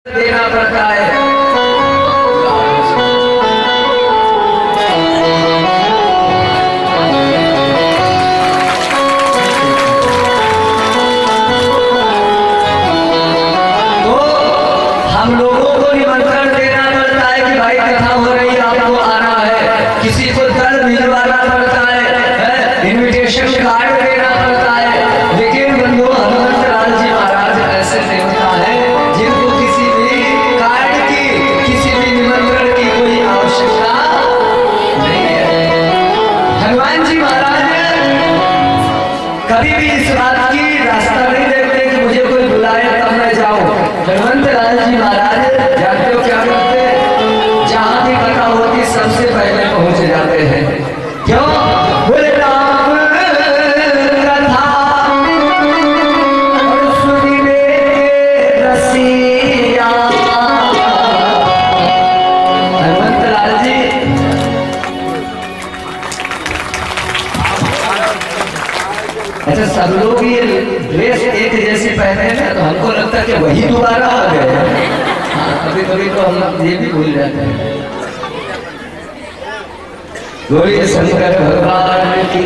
देना पड़ता है। तो हम लोगों को निमंत्रण देना पड़ता है कि भाई कथा हो रही है, आपको आना है। किसी को दल भिजवाना पड़ता है, इनविटेशन कार्ड देना पड़ता है। लेकिन बंधु हनुमंत लाल जी महाराज ऐसे देवता है जिनको किसी भी कार्ड की, किसी भी निमंत्रण की कोई आवश्यकता नहीं है। हनुमान जी महाराज कभी भी इस बात की रास्ता नहीं देखते कि मुझे कोई बुलाए तब मैं जाऊं। हनुमंत लाल जी महाराज जानते हो क्या करते हैं? जहां भी कथा होती सबसे पहले पहुंच जाते हैं। क्यों? बोले राम कथा और सुनिए रसिया। हनुमंत लाल जी अच्छा, सब लोग ये ड्रेस एक जैसी पहने हैं तो हमको लगता है कि वही दोबारा आ गए। हाँ, कभी कभी तो हम ये भी भूल जाते हैं। बोलिए शंकर भगवान की।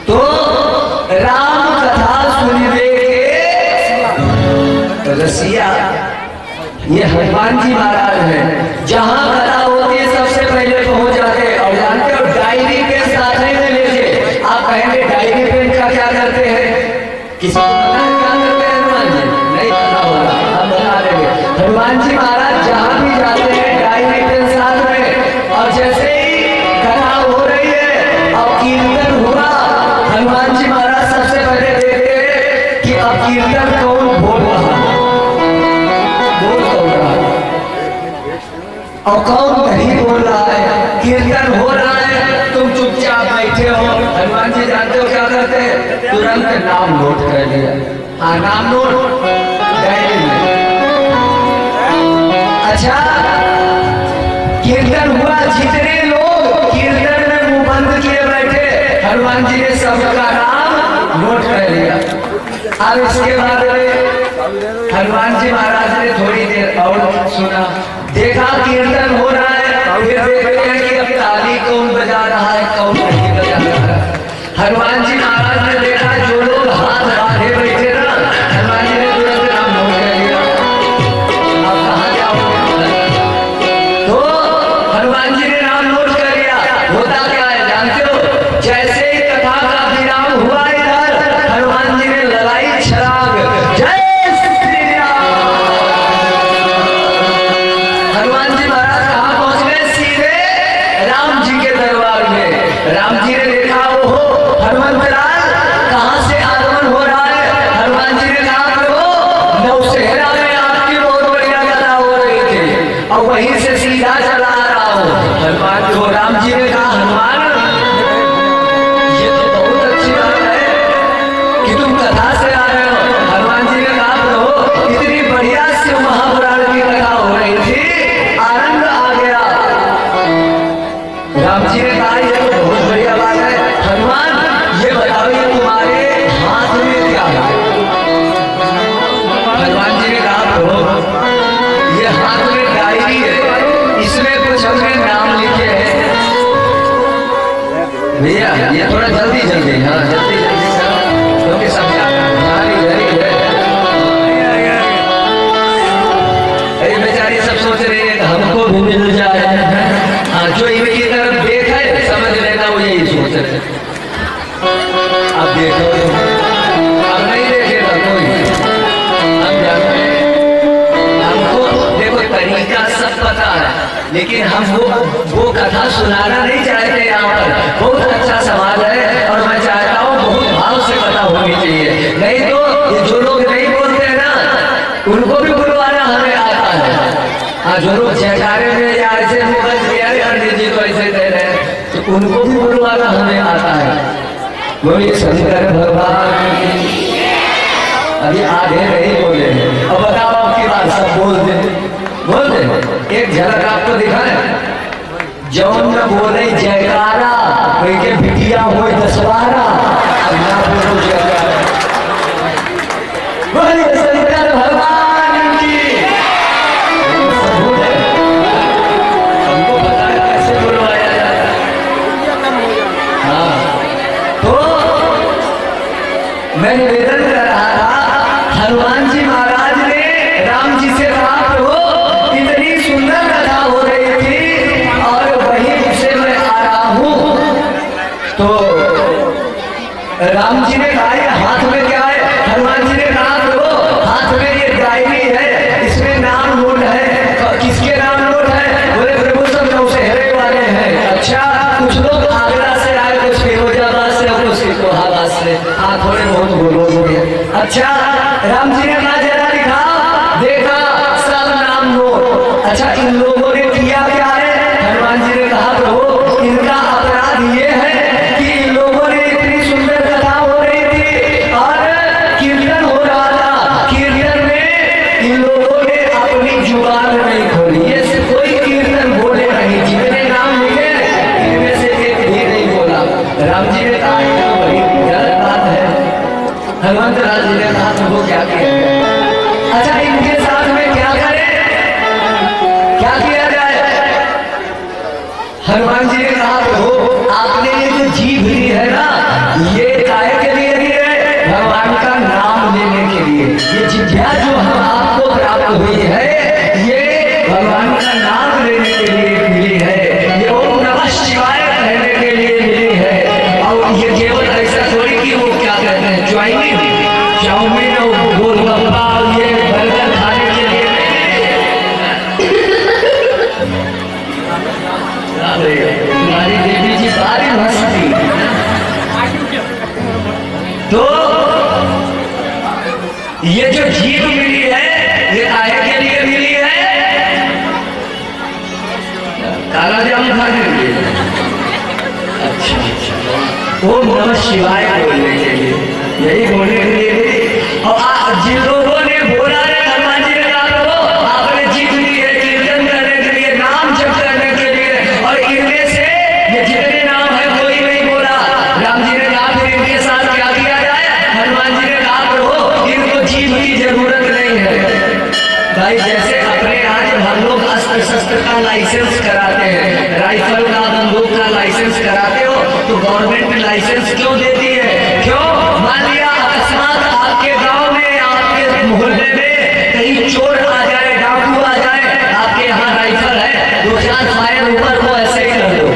तो राम कथा सुनने के रसिया ये हनुमान जी महाराज हैं। जहां कथा होती है सबसे पहले पहुंच जाते हैं। और जानते हो डायरी के साथ में लीजिए। आप कहेंगे डायरी पेन का क्या करते हैं? किसी को पता है क्या करते हैं हनुमान जी? नहीं पता होगा, हम बता देंगे। हनुमान जी महाराज जहां भी जाते हैं डायरी पेन साथ में। और जैसे ही कथा हो रही है और कीर्तन हुआ, हनुमान जी महाराज सबसे पहले देखते हैं कि अब कीर्तन कौन बोल रहा है, बोल कौन रहा है और कौन नहीं बोल रहा है। कीर्तन हो रहा है, तुम चुपचाप बैठे हो। हनुमान जी जानते हो क्या करते हैं? तुरंत नाम नोट कर लिया। हाँ, नाम नोट डायरी में। अच्छा, कीर्तन हुआ, जितने लोग कीर्तन में मुंह बंद किए बैठे हनुमान जी ने सबका नाम नोट कर लिया। अब इसके बाद हनुमान जी महाराज ने थोड़ी देर और सुना, देखा कीर्तन हो रहा है। फिर देखते हैं कि अब ताली कौन बजा रहा है, कौन नहीं बजा रहा है। हनुमान जी महाराज ने देखा जो लोग हाथ बांधे बैठे ना, हनुमान जी ने तुरंत नाम नोट कर लिया। अब कहाँ जाओगे? तो हनुमान जी ने नाम नोट कर लिया। होता क्या है जानते हो? जैसे ही कथा का विराम हुआ इधर, हनुमान जी ने लगाई छलांग, जय श्री राम। हनुमान जी महाराज कहाँ पहुंच गए? सीधे राम जी के दरबार में। राम जी ने देखा, ओहो हनुमंत लाल कहाँ से आगमन हो रहा है। हनुमान जी ने कहा, प्रभु नौशहरा में आपकी बहुत बढ़िया कथा हो रही थी और वहीं से सीधा चला आ रहा हूँ। हनुमान को राम जी ने कहा, हनुमान ये तो बहुत अच्छी बात है कि तुम कथा से आ रहे हो। हनुमान जी ने कहा, प्रभु इतनी बढ़िया शिव महापुराण की कथा हो रही थी, आनंद आ गया। राम जी ने कहा, ये तो बहुत बढ़िया बात है। हनुमान ये बताओ, ये तुम्हारे हाथ में क्या है? हनुमान जी ने कहा, प्रभु ये हाथ में डायरी है, इसमें कुछ हमने नाम लिखे हैं। भैया ये थोड़ा जल्दी जल्दी, हाँ जल्दी जल्दी करो क्योंकि सब हमारी घड़ी है। अरे बेचारी सब सोच रही है हमको भी मिल जाए। हाँ, जो इनकी तरफ देख है समझ लेना वो यही सोच रहे। अब देखो, अब नहीं देखेगा कोई। हम जानते हैं, हमको देखो तरीका सब पता है, लेकिन हम वो कथा सुनाना नहीं चाहते। यहाँ पर बहुत अच्छा समाज है और मैं चाहता हूँ बहुत भाव से कथा होनी चाहिए। नहीं तो ये जो लोग नहीं बोलते हैं ना, उनको भी बुलवाना हमें आता है। हाँ, जो लोग जयकारे में या ऐसे पंडित जी को ऐसे दे रहे हैं तो उनको भी बुलवाना हमें आता है। बोलिए शंकर भगवान की। अभी आधे नहीं बोले, अब बताओ आपकी बात सब बोल दे, बोल दे। एक झलक आपको दिखाए, जौन न बोले जयकारा कोई के बिटिया हो 10-12, अब ना बोलो जयकारा। बोलिए शंकर भगवान की। राम जी ने कहा ये हाथ में क्या है? हनुमान जी ने कहा प्रभु हाथ में ये डायरी है, इसमें नाम नोट है। किसके नाम नोट है? बोले प्रभु सब नौशहरे वाले हैं। अच्छा, कुछ लोग आगरा से आए, कुछ फिरोजाबाद से, कुछ इलाहाबाद से। हाँ, थोड़े बहुत बोलोगे। अच्छा, राम जी ने कहा जरा दिखाओ। देखा सब नाम नोट। अच्छा, इन लोगों ने किया क्या है? हनुमान जी ने कहा प्रभु इनका अपराध ये है कि इन लोगों ने इतनी सुंदर कथा हो रही थी और कीर्तन हो रहा था, कीर्तन में इन लोगों ने अपनी जुबान नहीं खोली। ये कोई कीर्तन बोले नहीं, जितने नाम लिखे इनमें से एक भी नहीं बोला। राम जी ने कहा तो बड़ी गलत बात है। हनुमंत राज जी ने कहा तुमको क्या किया? अच्छा, इनके साथ में क्या करें, क्या किया जाए? हनुमान जी ने कहा प्रभु आपने ये जो जीभ ली है ना, ये काहे के लिए ली है? भगवान का नाम लेने के लिए। ये जिज्ञा जो हम आपको प्राप्त हुई है, ये भगवान का नाम लेने के लिए मिली है। ये ओम नमः शिवाय कहने के लिए मिली है। और ये केवल ऐसा थोड़ी कि वो क्या कहते हैं चाउमीन और गोलगप्पा ये बर्गर खाने के लिए तुम्हारी देवी जी बारी हंसती। तो ये जो जीभ मिली है ये काहे के लिए मिली है? काला जामुन खाने के लिए। अच्छा, ओम नमः शिवाय बोलने के लिए, यही बोलने के लिए। और जिन लोगों ने बोला है हनुमान जी ने कहा आपने जीत ली है कीर्तन करने के लिए, नाम जप करने के लिए, और इनमें से ये जितने नाम है कोई नहीं बोला। राम जी ने कहा फिर इनके साथ क्या किया जाए? हनुमान जी ने कहा प्रभु इनको जीव की जरूरत नहीं है। भाई जैसे अपने यहाँ जब हम लोग अस्त्र शस्त्र का लाइसेंस कराते हैं, राइफल का बंदूक का लाइसेंस कराते हो, तो गवर्नमेंट लाइसेंस क्यों देती है? क्यों? मान लिया अकस्मात आपके गांव में, आपके मोहल्ले में कहीं चोर आ जाए, डाकू आ जाए, आपके यहाँ राइफल है, 2-4 फायर ऊपर को ऐसे ही कर दो,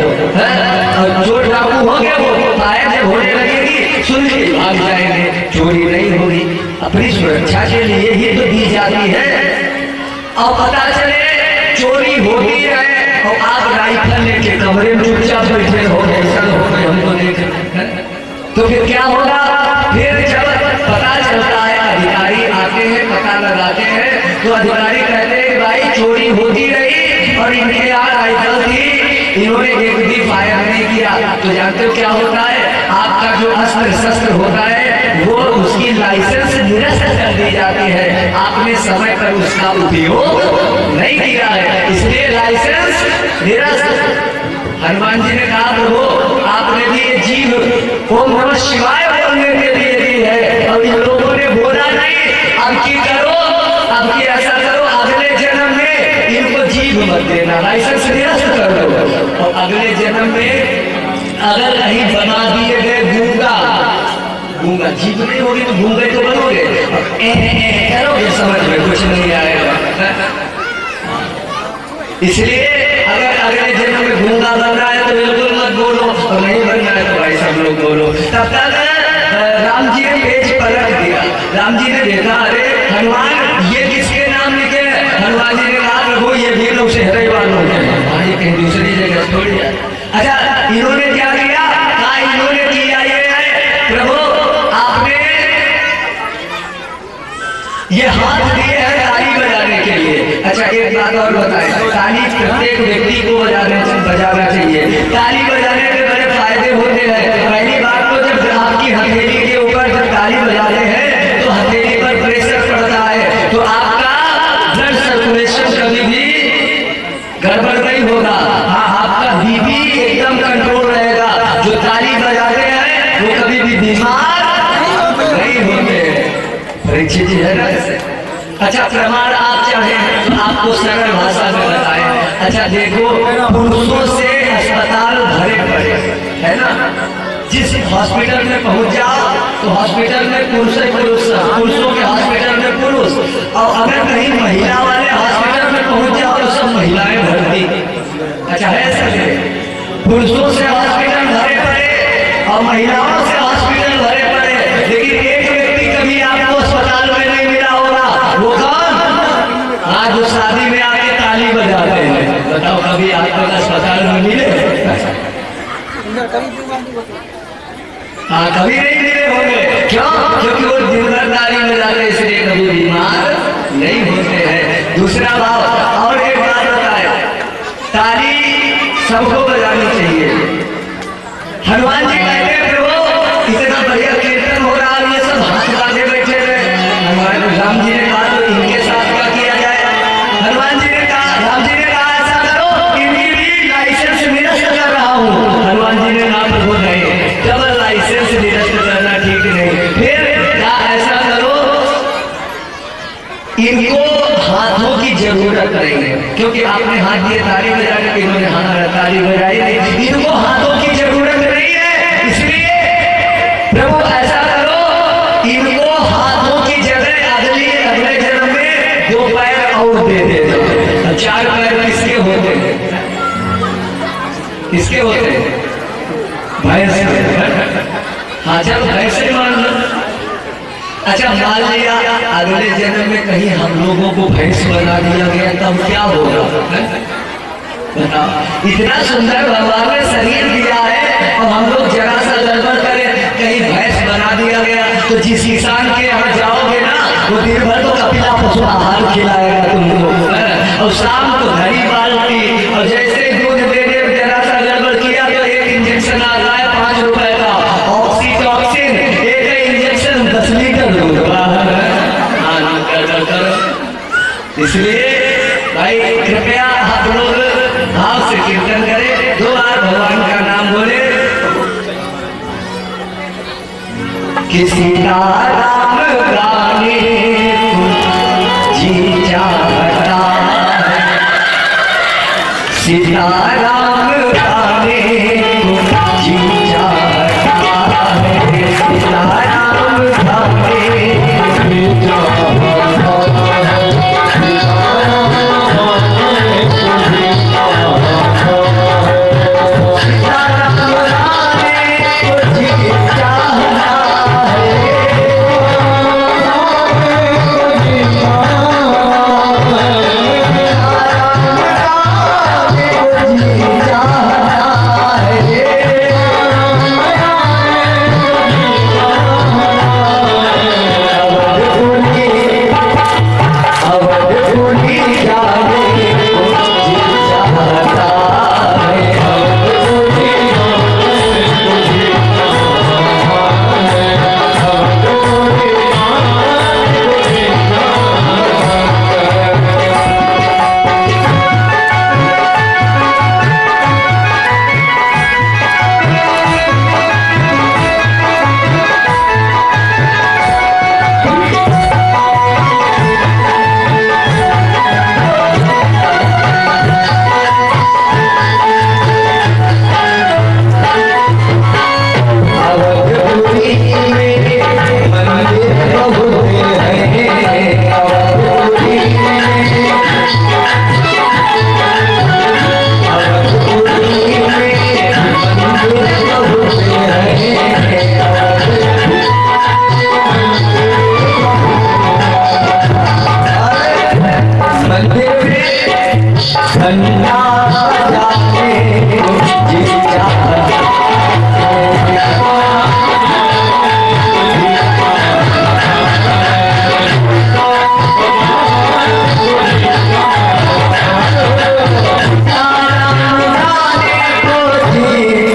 और चोर डाकू हो गया, वो फायर जब होने लगेगी सुन के भाग जाएंगे, चोरी नहीं होगी। अपनी सुरक्षा के लिए ही तो दी जाती है। और पता चले चोरी होती है और आप राइफल लेके कमरे में चुपचाप बैठे हो, ऐसा हो गए हमको देख, तो फिर क्या होगा? फिर जब पता चलता है, अधिकारी आते हैं, पता लगाते हैं, तो अधिकारी कहते हैं भाई चोरी होती रही और इनके यहाँ राइफल थी, इन्होंने एक भी फायर नहीं किया। तो जानते हो क्या होता है? आपका जो अस्त्र शस्त्र होता है वो उसकी लाइसेंस निरस्त कर दी जाती है। आपने समय पर उसका उपयोग नहीं किया है, इसलिए लाइसेंस निरस्त। हनुमान जी ने कहा प्रभु आपने भी ये जीव ओम नमः शिवाय बोलने के लिए दी है और इन लोगों ने बोला नहीं। अब की करो, अब की ऐसा करो, अगले जन्म में इनको जीव मत देना, लाइसेंस निरस्त कर दो। और अगले जन्म में अगर कहीं बना दिए गए गूंगा, गूंगा जीव नहीं होगी तो गूंगे तो बनोगे, करोगे, समझ में कुछ नहीं आएगा। इसलिए अगर अगले जन्म में गूंगा बन रहा है तो बिल्कुल मत बोलो, और नहीं बन रहा है तो भाई सब लोग बोलो। तब तक राम जी ने पेज पलट दिया। राम जी ने देखा अरे हनुमान ये किसके नाम लिखे हैं? हनुमान जी ने कहा प्रभु ये भी लोग शहरे वालों के, ये कहीं दूसरी जगह थोड़ी है। अच्छा, इन्होंने क्या किया? कहा इन्होंने किया ये है प्रभु आपने ये हाथ दिए हैं ताली बजाने के लिए। अच्छा, एक बात और बताएं, ताली प्रत्येक व्यक्ति को बजाना चाहिए। ताली बजाने के बड़े फायदे होते हैं। पहली बात तो जब आपकी हथेली के ऊपर जब ताली बजाते हैं तो हथेली पर प्रेशर पड़ता है, तो आपका ब्लड सर्कुलेशन कभी भी गड़बड़ नहीं होगा। हाँ, आपका बीपी एकदम कंट्रोल रहेगा। जो ताली बजाते हैं वो कभी भी बीमार नहीं होते। परीक्षित जी है ना ऐसे। अच्छा, प्रमाण आप चाहें तो आपको सरल भाषा में बताएं। अच्छा देखो, पुरुषों से अस्पताल भरे पड़े है ना, जिस हॉस्पिटल में पहुंच जाओ तो हॉस्पिटल में पुरुष पुरुषों के हॉस्पिटल में पुरुष, और अगर कहीं महिला वाले हॉस्पिटल में पहुंच जाओ तो सब महिलाएं भर्ती। अच्छा है सर, पुरुषों से हॉस्पिटल भरे पड़े और महिलाओं से हॉस्पिटल भरे पड़े। बताओ कभी आपको अस्पताल में मिले? हाँ, कभी नहीं मिले होंगे। क्यों? क्योंकि वो दिन भर ताली बजाते, इसलिए कभी बीमार नहीं होते हैं। दूसरा भाव और एक बात बताया, ताली सबको बजानी चाहिए। हनुमान जी कहते हैं प्रभु इतना बढ़िया कीर्तन हो रहा है, ये सब हाथ बांधे बैठे हुए। हनुमान राम जी ने कहा तो इनके साथ क्या किया जाए? हनुमान जी ने कहा, राम जी ने कहा ऐसा करो, इनकी भी लाइसेंस निरस्त कर रहा हूँ। हनुमान जी ने कहा प्रभु नहीं, डबल लाइसेंस निरस्त करना ठीक नहीं। फिर ऐसा करो, इनको हाथों की जरूरत नहीं है, क्योंकि आपने हाथ दिए ताली बजाने के, इन्होंने हाथ ताली बजाई नहीं, इनको हाथों की जरूरत नहीं है। इसलिए प्रभु ऐसा करो, इनको हाथों की जगह अगले जन्म में 2 पैर और दे दे। 4 पैर किसके होते हैं? किसके होते हैं? भैंस। हाँ, चलो भैंस से मान लो। अच्छा, मान लिया अगले जन्म में कहीं हम लोगों को भैंस बना दिया गया, तब क्या होगा? बताओ, इतना सुंदर भगवान ने शरीर दिया है और हम लोग जरा सा गड़बड़ करें, कहीं भैंस बना दिया गया तो जिस किसान के यहाँ जाओगे ना, वो दिन भर तो कपिला पशु आहार खिलाएगा तुमको, और शाम को घड़ी बाल्टी, और जैसे दूध देने जरा सा गड़बड़ किया तो 1 इंजेक्शन आ रहा है 5 रुपए का, ऑक्सीटॉक्सिन, 1 इंजेक्शन 10 लीटर दूध। इसलिए भाई कृपया आप लोग भाव से कीर्तन करें, 2 बार भगवान का नाम बोले। किसी का नाम गाने जी जाता है, सीताराम गाने जी जाता है, सीताराम गाने जी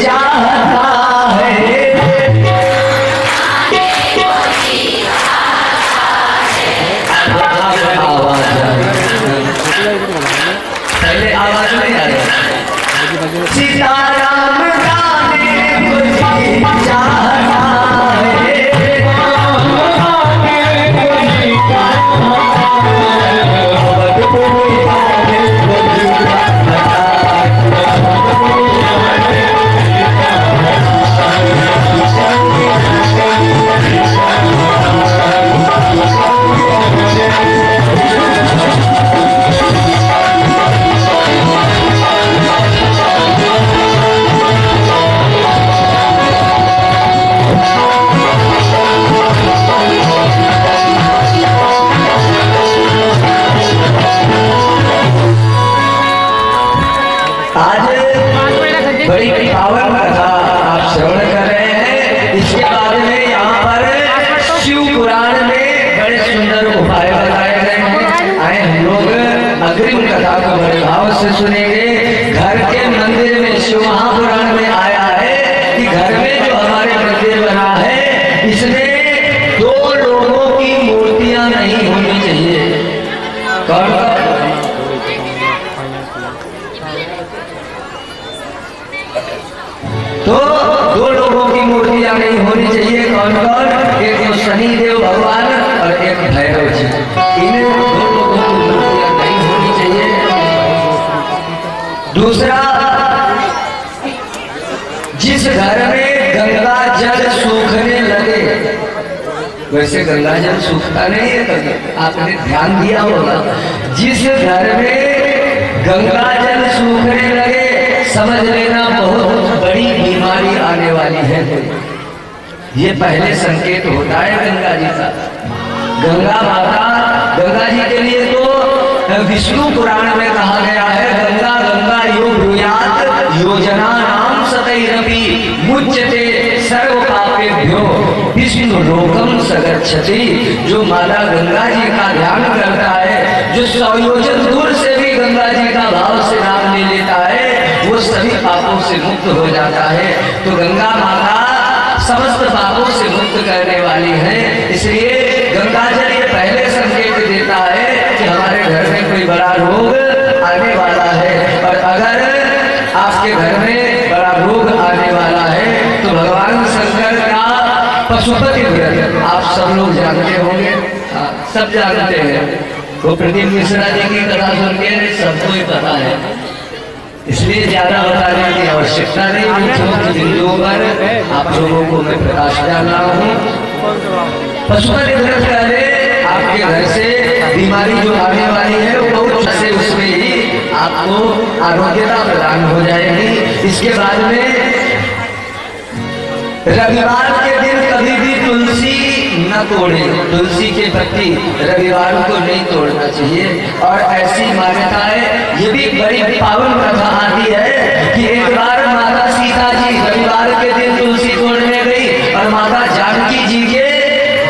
जाता है। पहले आवाज में बड़ी पावन कथा आप श्रवण कर रहे हैं। इसके बाद में यहाँ पर शिव पुराण में बड़े सुंदर उपाय बताए गए हैं। आए हम लोग अग्रिम कथा को बड़े भाव से सुनेंगे। घर के मंदिर में शिव महापुराण में आया है कि घर में जो हमारे मंदिर बना है इसमें 2 लोगों की मूर्तियां नहीं होनी चाहिए। कौन? तो 2 लोगों की मूर्तियां नहीं होनी चाहिए। कौन कौन? एक तो शनिदेव भगवान और एक भैरव जी। इन 2 लोगों की मूर्तियां नहीं होनी चाहिए। दूसरा, जिस घर में गंगा जल सूखने लगे, वैसे गंगा जल सूखता नहीं है कभी, आपने ध्यान दिया होगा। जिस घर में गंगा जल सूखने लगे समझ लेना बहुत बड़ी बीमारी आने वाली है। ये पहले संकेत होता है गंगा जी का। गंगा माता, गंगा जी के लिए तो विष्णु पुराण में कहा गया है, गंगा गंगा यो ब्रूयात योजना नाम सतैरपि मुच्यते सर्व पापेभ्यो विष्णु लोकम सगच्छति। जो माता गंगा जी का ध्यान करता है, जो 100 योजन दूर से भी गंगा जी का भाव से नाम ले लेता है, वो सभी पापों से मुक्त हो जाता है। तो गंगा माता समस्त पापों से मुक्त करने वाली है। इसलिए गंगा जल ये पहले संकेत देता है कि हमारे घर में कोई बड़ा रोग आने वाला है। और अगर आपके घर में बड़ा रोग आने वाला है तो भगवान शंकर का पशुपति व्रत आप सब लोग जानते होंगे, सब जानते हैं। वो प्रदीप मिश्रा जी की कथा सुन के सबको ही पता है, इसलिए ज्यादा बताने की आवश्यकता नहीं। मुख्य बिंदुओं पर आप लोगों को मैं प्रकाश डाल रहा हूँ। पशुपति व्रत पहले आपके घर से बीमारी जो आने वाली है वो बहुत से उसमें ही आपको आरोग्यता प्रदान हो जाएगी। इसके बाद में रविवार के दिन कभी भी तुलसी न तोड़े, तुलसी के पत्ती रविवार को नहीं तोड़ना चाहिए। और ऐसी मान्यता है, ये भी बड़ी पावन कथा आती है कि एक बार माता सीता जी रविवार के दिन तुलसी तोड़ने गई और माता जानकी जी के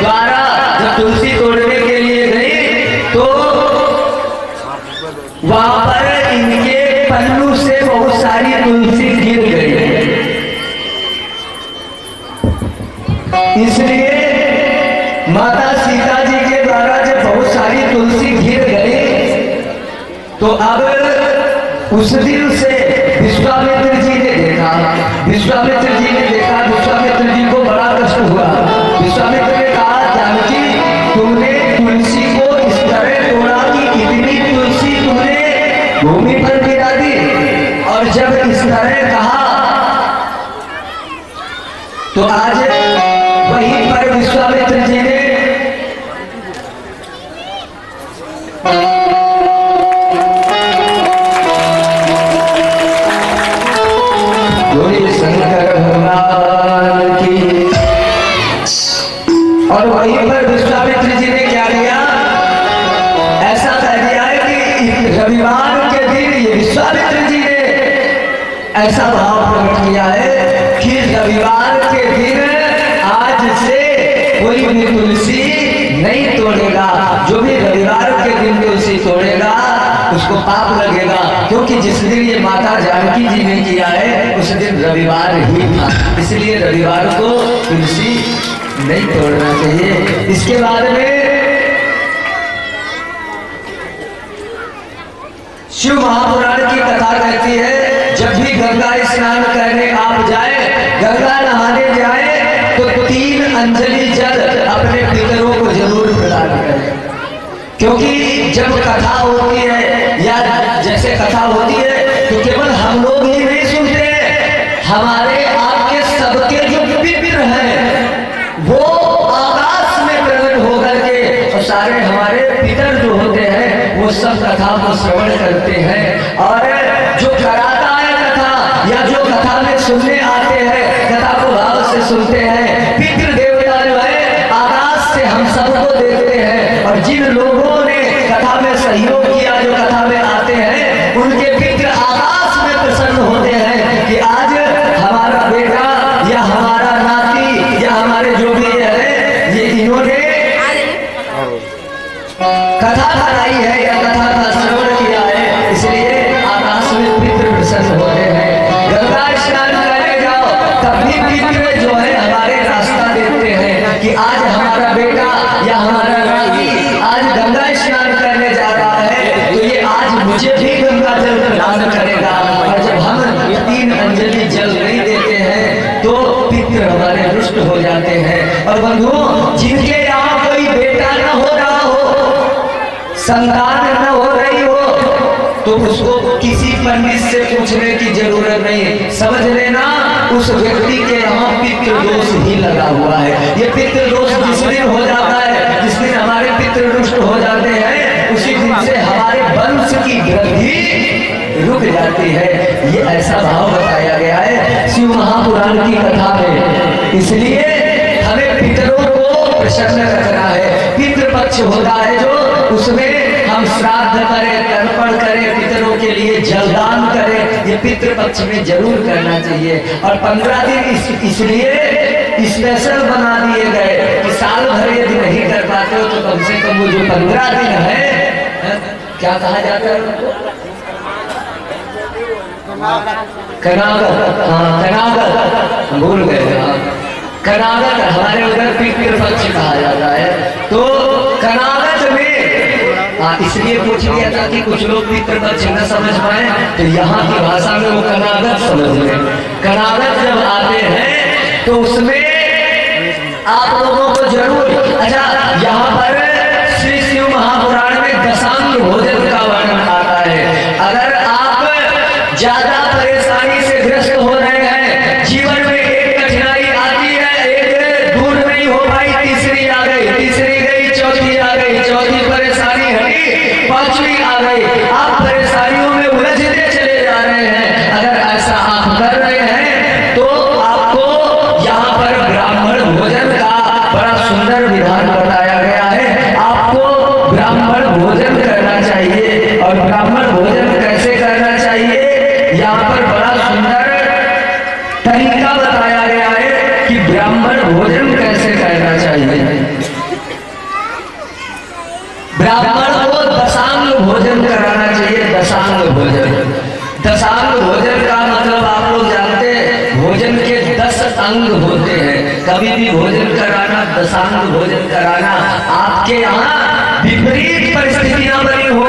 द्वारा जब तुलसी तोड़ने के लिए गई तो वहां पर इनके पल्लू से बहुत सारी तुलसी गिर गई। इसलिए माता सीता जी के द्वारा जब बहुत सारी तुलसी गिर गई तो अब उस दिन से विश्वामित्र जी ने देखा, विश्वामित्र जी को बड़ा कष्ट हुआ। विश्वामित्र ने कहा, जानकी तुमने तुलसी को इस तरह तोड़ा कि इतनी तुलसी तुमने भूमि पर गिरा दी। और जब इस तरह कहा तो आज वहीं पर विश्वामित्र जी ने शंकर भगवान की, और वहीं पर विश्वामित्र जी ने क्या किया, ऐसा कह दिया है कि रविवार के दिन ये विश्वामित्र जी ने ऐसा भाव प्रकट किया है कि रविवार के दिन आज से कोई भी तुलसी नहीं तोड़ेगा। जो भी रविवार के दिन तुलसी तोड़ेगा उसको पाप लगेगा, क्योंकि जिस दिन ये माता जानकी जी ने किया है उस दिन रविवार ही था। इसलिए रविवार को तुलसी नहीं तोड़ना चाहिए। इसके बाद में शिव महापुराण की कथा कहती है, जब भी गंगा स्नान करने आप जाए, गंगा नहाने जाए तो 3 अंजलि जल अपने पितरों को जरूर प्रदान करें। क्योंकि जब कथा होती है या जैसे कथा होती है तो केवल हम लोग ही नहीं सुनते, हमारे आपके सबके जो पितर हैं वो आकाश में प्रकट होकर के और सारे हमारे पितर जो होते हैं वो सब कथा को श्रवण करते हैं। और जो कराता है कथा या जो कथा में सुनने आते हैं, कथा को भाव से सुनते हैं, पितृ देवता जो है आकाश से हम सबको देखते हैं। और जिन लोगों ने कथा में सहयोग किया, जो कथा में आते हैं, उनके पितृ आकाश में प्रसन्न होते हैं कि आज मुझे भी गंगा जल प्रदान करेगा। और जब हम 3 अंजलि जल नहीं देते हैं तो पितृ हमारे रुष्ट हो जाते हैं। और बंधुओं, जिनके यहाँ कोई बेटा न हो रहा हो, संतान न हो रही हो, तो उसको किसी पंडित से पूछने की जरूरत नहीं, समझ लेना उस व्यक्ति के यहाँ पितृ दोष ही लगा हुआ है। ये पितृ दोष जिस दिन हो जाता है, जिस दिन हमारे पितृ रुष्ट हो जाते हैं, उसी दिन से हमारे वंश की वृद्धि रुक जाती है। ये ऐसा भाव बताया गया है शिव महापुराण की कथा में। इसलिए हमें पितरों को प्रसन्न रखना है। पितृ पक्ष होता है जो, उसमें हम श्राद्ध करें, तर्पण करें, पितरों के लिए जलदान करें, ये पितृ पक्ष में जरूर करना चाहिए। और 15 दिन इसलिए स्पेशल बना दिए गए कि साल भर यदि नहीं कर पाते हो तो कम से कम वो जो 15 दिन है, क्या कहा जाता है उनको? कनागत, हाँ कनागत, भूल गए, हाँ कनागत हमारे उधर पितृ पक्ष कहा जाता है। तो कनागत में इसलिए पूछ लिया था कि कुछ लोग पितृ पक्ष न समझ पाए, तो यहाँ की भाषा में वो कनागत समझ लें। कनागत जब आते हैं तो उसमें आप लोगों को जरूर, अच्छा यहाँ पर श्री शिव महापुराण में दशांग भोजन का वर्णन आता है। अगर आप ज्यादा परेशानी से ग्रस्त हो रहे हैं, जीवन में एक कठिनाई आती है, एक दूर नहीं हो पाई, तीसरी आ गई, तीसरी गई, चौथी आ गई, चौथी परेशानी हटी, 5वीं आ गई, आप परेशानियों में उलझते चले जा रहे हैं। अगर ऐसा आप कर रहे हैं तो आपको यहाँ पर ब्राह्मण भोजन का बड़ा सुंदर विधान बताया गया है। आपको ब्राह्मण भोजन करना चाहिए। और ब्राह्मण भोजन कैसे करना चाहिए, यहाँ पर बड़ा सुंदर तरीका बताया गया है कि ब्राह्मण भोजन कैसे करना चाहिए। ब्राह्मण को दशांग भोजन कराना चाहिए। दशांग भोजन, दशांग भोजन का मतलब आप लोग जानते हैं, भोजन के 10 अंग होते हैं। कभी भी भोजन कराना, दशांग भोजन कराना, आपके यहाँ विपरीत परिस्थितियां बनी हो,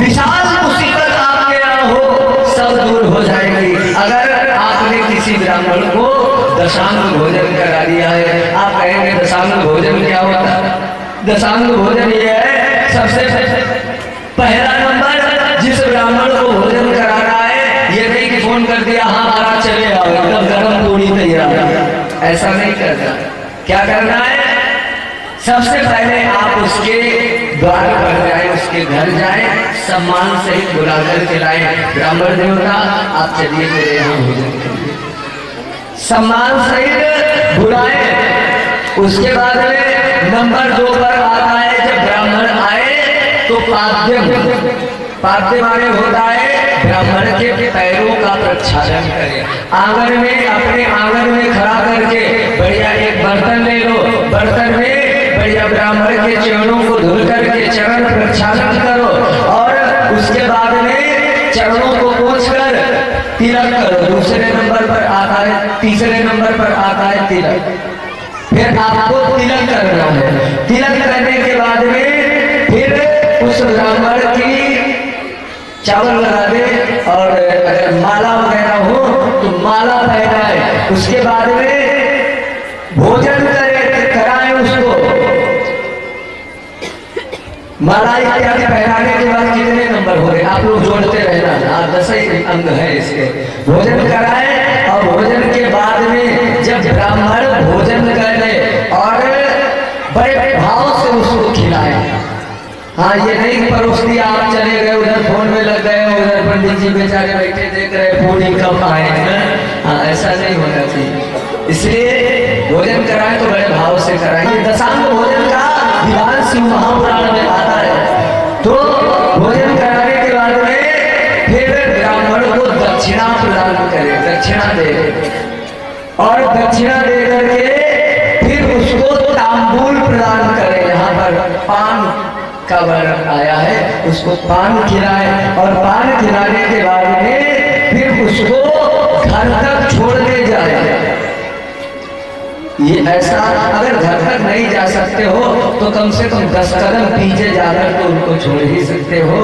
विशाल मुसीबत आपके यहाँ हो, सब दूर हो जाएगी अगर आपने किसी ब्राह्मण को दशांग भोजन करा दिया है। आप कहेंगे दशांग भोजन क्या होता है? दशांग भोजन ये है, सबसे पहला नंबर जिस ब्राह्मण को भोजन कराना है, ये नहीं कि फोन कर दिया हाँ महाराज चले आओ, एकदम गर्म पूरी तैयार, ऐसा नहीं करना। क्या करना है, सबसे पहले आप उसके द्वार पर जाए, उसके घर जाए, सम्मान सहित बुला करके लाए, ब्राह्मण देवता आप चलिए मेरे यहाँ भोजन करिए, सम्मान सहित बुलाए। उसके बाद में नंबर 2 पर आता है, जब ब्राह्मण आए तो पाद्यम, पाद्य माने होता है ब्राह्मण के पैरों का प्रक्षालन करें। आंगन में, अपने आंगन में खड़ा करके बढ़िया एक बर्तन ले लो, बर्तन में बढ़िया ब्राह्मण के चरणों को धुल करके चरण प्रक्षालन करो। और उसके बाद में चरणों को पोंछकर तिलक करो। दूसरे नंबर पर आता है, तीसरे नंबर पर आता है तिलक। फिर आपको तिलक करना है। तिलक करने के बाद में फिर उस ब्राह्मण की चावल लगा दे, और अगर माला वगैरह हो तो माला पहनाए। उसके बाद में भोजन कराए उसको। माला इत्यादि पहनाने के बाद कितने नंबर हो गए आप लोग जोड़ते रहना, 10 अंग है इसके। भोजन कराए और भोजन के बाद में जब ब्राह्मण भोजन करे और बड़े भाव से उसको खिलाए। हाँ, ये नहीं परोस दिया आप चले गए उधर, फोन में लग गए, उधर पंडित जी बेचारे बैठे देख रहे पूरी कब आए। हाँ, ऐसा नहीं होना चाहिए। इसलिए भोजन कराएं तो बड़े भाव से कराएंगे। दशांग भोजन का विधान शिव महापुराण में आता है। तो भोजन कराने के बाद में फिर ब्राह्मण को दक्षिणा प्रदान करें, दक्षिणा दे, और दक्षिणा दे करके फिर उसको तांबूल प्रदान करें। यहाँ पर पान का वर्णन आया है, उसको पान खिलाए, और पान खिलाने के बाद में फिर उसको घर तक छोड़ने जाए। ये ऐसा अगर घर तक नहीं जा सकते हो तो कम से कम 10 कदम पीछे जाकर तो उनको छोड़ ही सकते हो।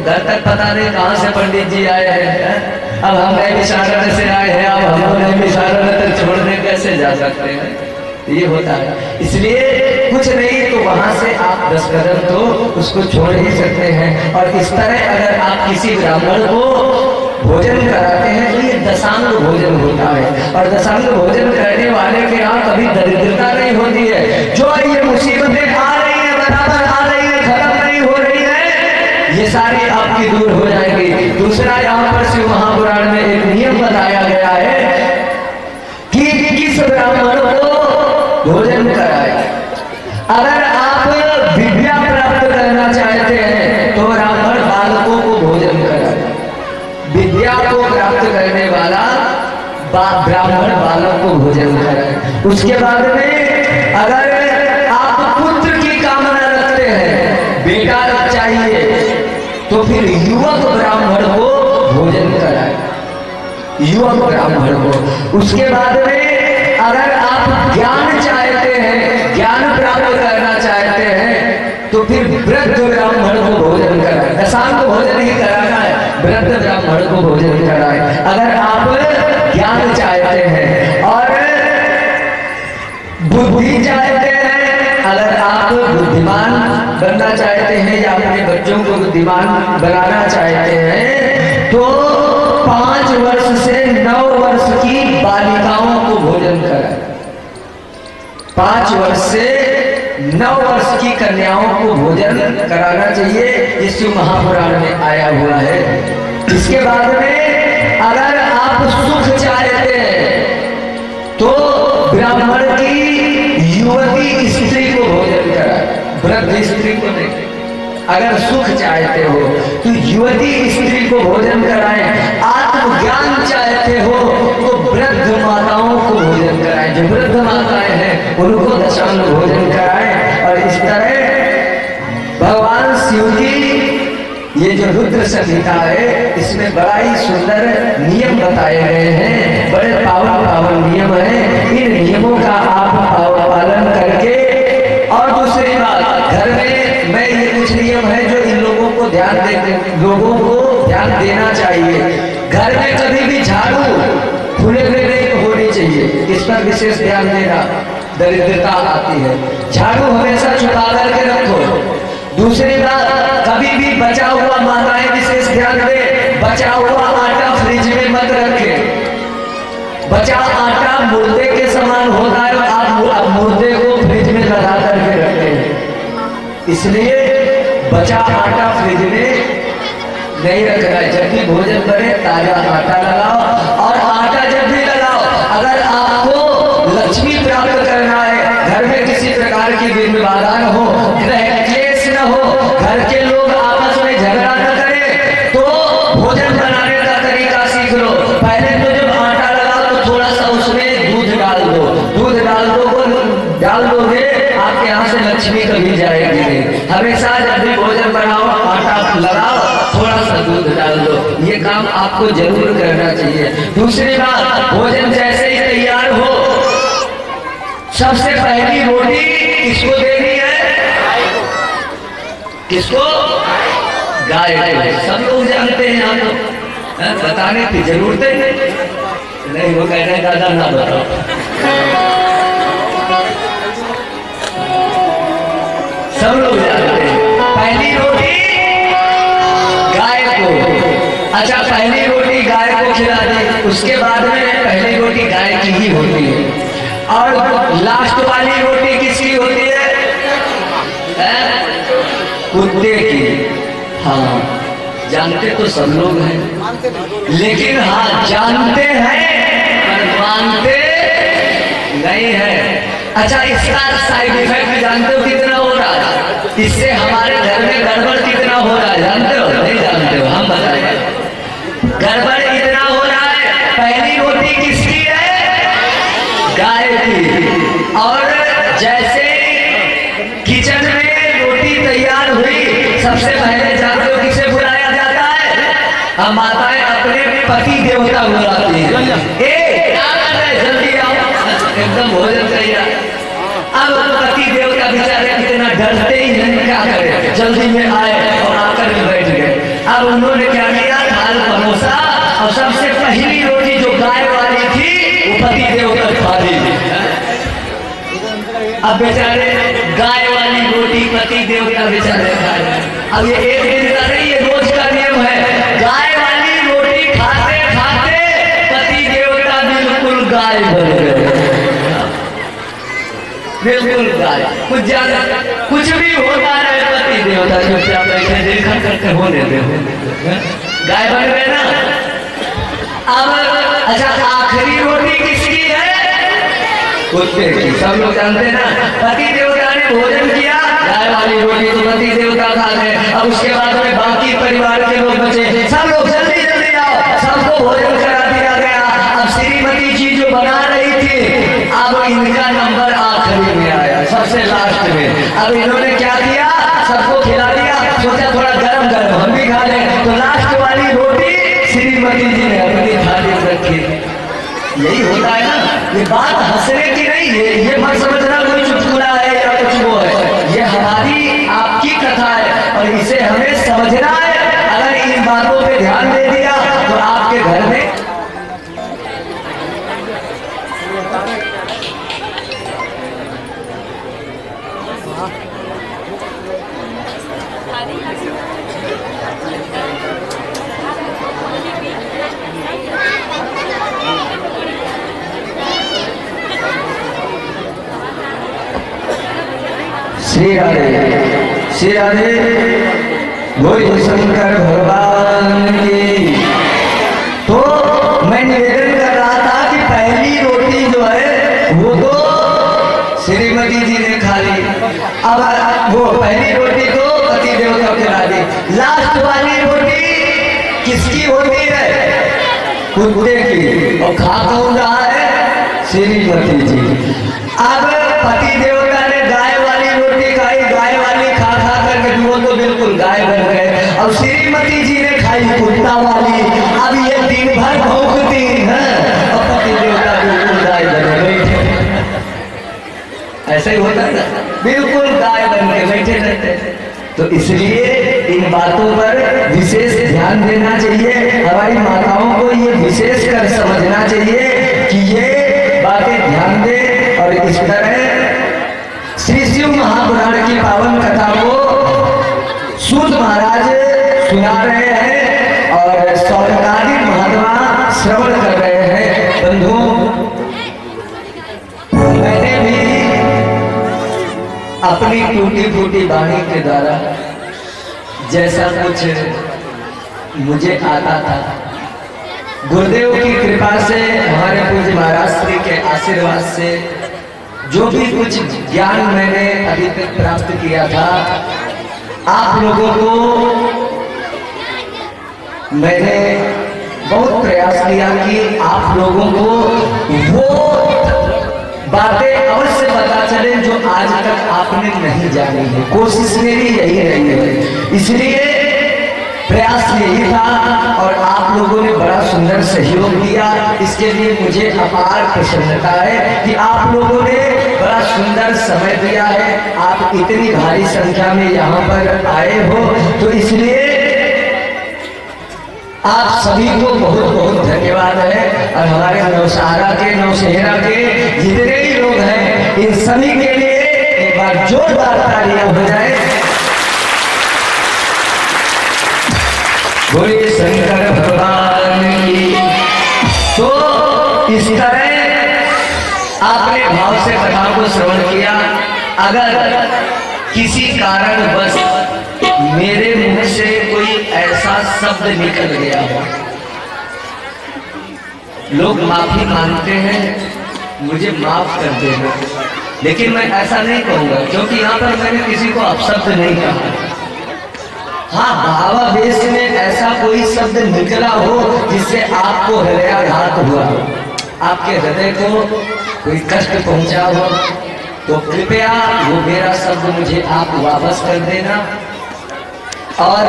घर तक पता नहीं कहाँ से पंडित जी आए हैं, अब हम नैमिषारण्य से आए हैं, अब हम नैमिषारण्य तक छोड़ने कैसे जा सकते हैं? ये होता है। इसलिए कुछ नहीं तो वहां से आप 10 कदम तो उसको छोड़ ही सकते हैं। और इस तरह अगर आप किसी ब्राह्मण को भोजन कराते हैं तो ये दशांग भोजन होता है। और दशांग भोजन करने वाले के यहाँ कभी दरिद्रता नहीं होती है। जो ये मुसीबतें आ रही है, बराबर आ रही है, खत्म नहीं हो रही है, ये सारी आपकी दूर हो जाएगी। दूसरा, यहाँ पर शिव महापुराण में एक नियम बताया गया है कि किस ब्राह्मण को भोजन कराए। अगर आप विद्या प्राप्त करना चाहते हैं तो ब्राह्मण बालकों को भोजन कराए। विद्या को प्राप्त करने वाला ब्राह्मण बालक को भोजन कराए। उसके बाद में अगर आप पुत्र की कामना रखते हैं, बेटा चाहिए, तो फिर युवक ब्राह्मण को भोजन कराए, युवक ब्राह्मण को। उसके बाद में अगर आप ज्ञान चाहते हैं, ज्ञान प्राप्त करना चाहते हैं, तो फिर वृद्ध ब्राह्मण को भोजन कराए। दशांग भोजन ही कराना है, वृद्ध ब्राह्मण को भोजन कराए अगर आप ज्ञान चाहते हैं। और बुद्धि चाहते हैं, अगर आप बुद्धिमान बनना चाहते हैं या अपने बच्चों को बुद्धिमान बनाना चाहते हैं, तो 5 वर्ष से 9 वर्ष की बालिकाओं को भोजन कराए। 5 वर्ष से 9 वर्ष की कन्याओं को भोजन कराना चाहिए। इस महापुराण में आया हुआ है। इसके बाद में अगर आप सुख चाहते हैं तो ब्राह्मण की युवती स्त्री को भोजन कराए, वृद्ध स्त्री को नहीं। अगर सुख चाहते हो तो युवती स्त्री को भोजन कराएं। आत्मज्ञान चाहते हो तो वृद्ध माताओं को भोजन कराएं। जो वृद्ध माताएं हैं उनको दशांग भोजन कराएं। और इस तरह भगवान शिव की ये जो रुद्र संहिता है, इसमें बड़ा ही सुंदर नियम बताए गए हैं। बड़े पावन पावन नियम है। इन नियमों का आप पालन करके, और दूसरी बात, घर में मैं ये कुछ नियम है जो इन लोगों को लोगों को ध्यान देना चाहिए। घर में कभी भी झाड़ू खुले हुए नहीं होनी चाहिए, इस पर विशेष ध्यान देना, दरिद्रता आती है। झाड़ू हमेशा छुपा करके रखो। दूसरी बात, कभी भी बचा हुआ, माताएं विशेष ध्यान दे, बचा हुआ आटा फ्रिज में मत रखे। बचा आटा मुर्दे के समान होता है, आप मुर्दे को फ्रिज में लगा करके रखते हैं। इसलिए बचा आटा फ्रिज में नहीं रखना है। जब भी भोजन करें ताजा आटा लगाओ। और आटा जब भी लगाओ, अगर आपको लक्ष्मी प्राप्त करना है, घर में किसी प्रकार की विघ्न बाधा न हो, क्लेश न हो, घर के लोग आपस में झगड़ा न करें, तो भोजन बनाने का तरीका सीख लो। पहले तो जब आटा लगाओ तो थोड़ा सा उसमें दूध डाल दो। दूध डाल दोगे, आपके यहाँ से लक्ष्मी कभी जाएगी नहीं। हमेशा जब भी भोजन बनाओ, आटा लगाओ, थोड़ा सा दूध डाल दो। ये काम आपको जरूर करना चाहिए। दूसरी बात, भोजन जैसे ही तैयार हो, सबसे पहली रोटी किसको देनी है? किसको? गाय को। सब लोग जानते हैं, यहाँ तो बताने की जरूरत नहीं। वो कह रहे दादा ना बताओ। सब लोग जानते हैं, पहली रोटी गाय को। अच्छा, पहली रोटी गाय को खिला दी, उसके बाद में पहली रोटी गाय की ही होती है। और लास्ट वाली रोटी किसकी होती है? कुत्ते की। हाँ, जानते तो सब लोग हैं, लेकिन हाँ जानते हैं पर मानते नहीं है। अच्छा, इसका साइड इफेक्ट जानते हो कितना हो रहा है? इससे हमारे घर में गड़बड़ कितना हो रहा है जानते हो? नहीं जानते हो? हम बताएं। गड़बड़ इतना हो रहा है, पहली रोटी किसकी है? गाय की। और जैसे किचन में रोटी तैयार हुई, सबसे पहले जानते हो किसे बुलाया जाता है? हम माताएं अपने पति देवता बुलाती है। जल्दी आओ, एकदम भोजन किया। अब पति देवता बेचारे कितना डरते ही नहीं, क्या करे, जल्दी में आए और आकर के बैठ गए। अब उन्होंने क्या किया, थाल परोसा और सबसे पहली रोटी जो गाय वाली थी वो पति देवता खा ली। अब बेचारे गाय वाली रोटी पति देवता बेचारे खा रहे। अब ये एक दिन का नहीं, ये रोज का नियम है। गाय वाली रोटी खाते खाते पति देवता बिल्कुल गाय बन गए, बिल्कुल गाय। कुछ ज्यादा कुछ भी होता रहे, पति देवता चुपचाप बैठे देखा करके होने दे, गाय बन गए ना। अब अच्छा, आखिरी रोटी किसकी है? कुत्ते की। सब लोग जानते हैं ना, पति देवता ने भोजन किया, गाय वाली रोटी तो पति देवता खा गए। अब उसके बाद में बाकी परिवार के लोग बचे, सब लोग जल्दी जल्दी आओ, सबको भोजन करा दिया गया। अब श्रीमती जी जो बना रही थी, अब इनका नंबर आखिरी में आया, सबसे लास्ट में। अब इन्होंने क्या किया, सबको खिला दिया, सोचा थोड़ा गरम गरम हम भी खा लें, तो लास्ट वाली रोटी श्रीमती जी ने अपनी थाली में रखी। यही होता है ना, ये बात हंसने की नहीं है, ये मत समझना कोई चुटकुला है या कुछ वो है, ये हमारी आपकी कथा है और इसे हमें समझना है। अगर इन बातों पे ध्यान दे दिया तो आपके घर में श्री राधे, श्री राधे, बोल शंकर भगवान की। तो मैं निवेदन कर रहा था कि पहली रोटी जो है वो तो श्रीमती जी ने खा ली। अब वो पहली रोटी तो पति देवता को खिला दी, लास्ट वाली रोटी किसकी होती है? कुत्ते की। और खा कौन रहा है? श्रीमती जी। अब पति देवता ने गाय वाली रोटी खाई, गाय वाली खा खा करके वो तो बिल्कुल गाय बन गए। और श्रीमती जी ने खाई कुत्ता वाली। अब ये दिन भर भौंकती है और पति देवता बिल्कुल गाय बने बैठे। ऐसे ही होता है ना, बिल्कुल गाय बन के बैठे रहते। तो इसलिए इन बातों पर विशेष ध्यान देना चाहिए। हमारी माताओं को ये विशेष कर समझना चाहिए कि ये बातें ध्यान दे। और इस तरह श्री शिव महापुराण की पावन कथा को सूत महाराज सुना रहे हैं और सौनकादि महात्मा श्रवण कर रहे हैं। बंधुओं, मैंने भी अपनी टूटी फूटी वाणी के द्वारा जैसा कुछ मुझे आता था, गुरुदेव की कृपा से, हमारे पूज्य महाराज श्री के आशीर्वाद से जो भी कुछ ज्ञान मैंने अभी तक प्राप्त किया था, आप लोगों को मैंने बहुत प्रयास किया कि आप लोगों को वो बातें अवश्य पता चले जो आज तक आपने नहीं जानी है। कोशिश मेरी यही रही है, इसलिए प्रयास यही था और आप लोगों ने बड़ा सुंदर सहयोग दिया। इसके लिए मुझे अपार प्रसन्नता है कि आप लोगों ने बड़ा सुंदर समय दिया है। आप इतनी भारी संख्या में यहाँ पर आए हो, तो इसलिए आप सभी को बहुत बहुत धन्यवाद है। और हमारे नौशहरा के, नौशहरा के जितने भी लोग हैं, इन सभी के लिए एक बार जोरदार तालियां हो जाए। बोलिए शंकर भगवान की। तो इस तरह आपने भाव से कथा को श्रवण किया। अगर किसी कारणवश मेरे मुंह से कोई ऐसा शब्द निकल गया हो, लोग माफी मांगते हैं, मुझे माफ कर देना, लेकिन मैं ऐसा नहीं कहूंगा, क्योंकि यहाँ पर मैंने किसी को अपशब्द नहीं कहा। हाँ, भावावेश में ऐसा कोई शब्द निकला हो जिससे आपको हृदयाघात हुआ हो, आपके हृदय को कोई कष्ट पहुंचा हो, तो कृपया वो मेरा शब्द मुझे आप वापस कर देना और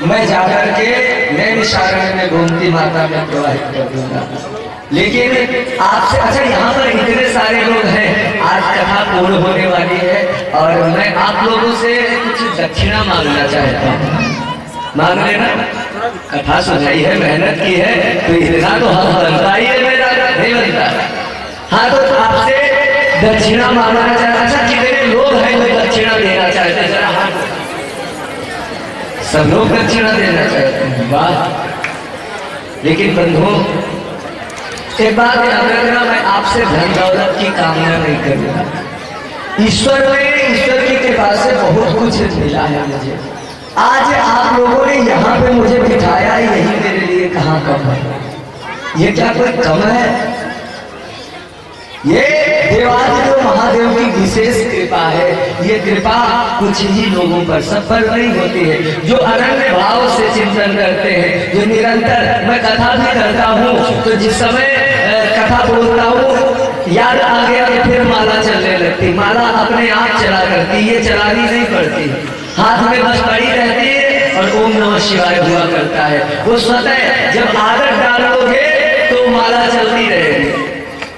मैं जाकर के नैन सारण में गोमती माता में प्रवाहित कर दूंगा। लेकिन आपसे अच्छा यहाँ पर इतने सारे लोग हैं, आज कथा पूर्ण होने वाली है और मैं आप लोगों से कुछ दक्षिणा मांगना चाहता हूँ। मांग लेना, कथा सुनाई है, मेहनत की है, तो इतना तो हक बनता ही है मेरा, नहीं बनता? हाँ, तो आपसे दक्षिणा मांगना चाहता। अच्छा, कितने लोग हैं जो दक्षिणा देना चाहते हैं? जरा हाथ। सब लोग दक्षिणा देना चाहते हैं, वाह। लेकिन बंधुओं, एक बात याद रखना, मैं आपसे धन दौलत की कामना नहीं करूंगा। ईश्वर की कृपा से बहुत कुछ मिला है मुझे। आज आप लोगों ने यहाँ पे मुझे बिठाया, यही मेरे लिए कहाँ कम है? ये क्या कोई कम है? ये देवादिदेव महादेव की विशेष कृपा है। ये कृपा कुछ ही लोगों पर, सब पर नहीं होती है। जो अनन्य भाव से चिंतन करते हैं, जो निरंतर, मैं कथा भी करता हूँ तो जिस समय कथा बोलता हूँ याद आ गया तो फिर माला चलने लगती, माला अपने आप चला करती, ये चलानी नहीं पड़ती, हाथ में बस पड़ी रहती है और ओम नमः शिवाय हुआ करता है। वो स्वतः जब आदत डालोगे तो माला चलती रहेगी।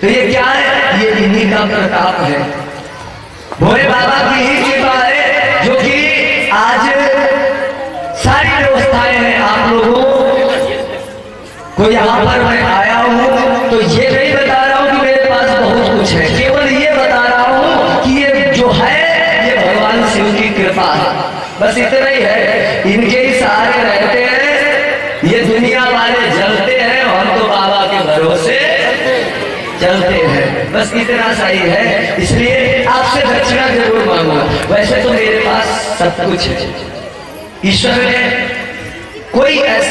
तो ये क्या है? ये इन्हीं का प्रताप है, भोले बाबा की ही कृपा है, जो कि आज सारी व्यवस्थाएं हैं आप लोगों को। यहाँ पर मैं आया हूँ तो ये नहीं बता रहा हूँ कि मेरे पास बहुत कुछ है, केवल ये बता रहा हूँ कि ये जो है ये भगवान शिव की कृपा है, बस इतना ही है। इनके ही सहारे रहते हैं, ये दुनिया वाले जलते हैं, हम तो बाबा के भरोसे चलते हैं, बस इतना सही है। इसलिए आपसे दक्षिणा जरूर मांगूंगा। वैसे तो मेरे पास सब कुछ है, ईश्वर ने कोई ऐसा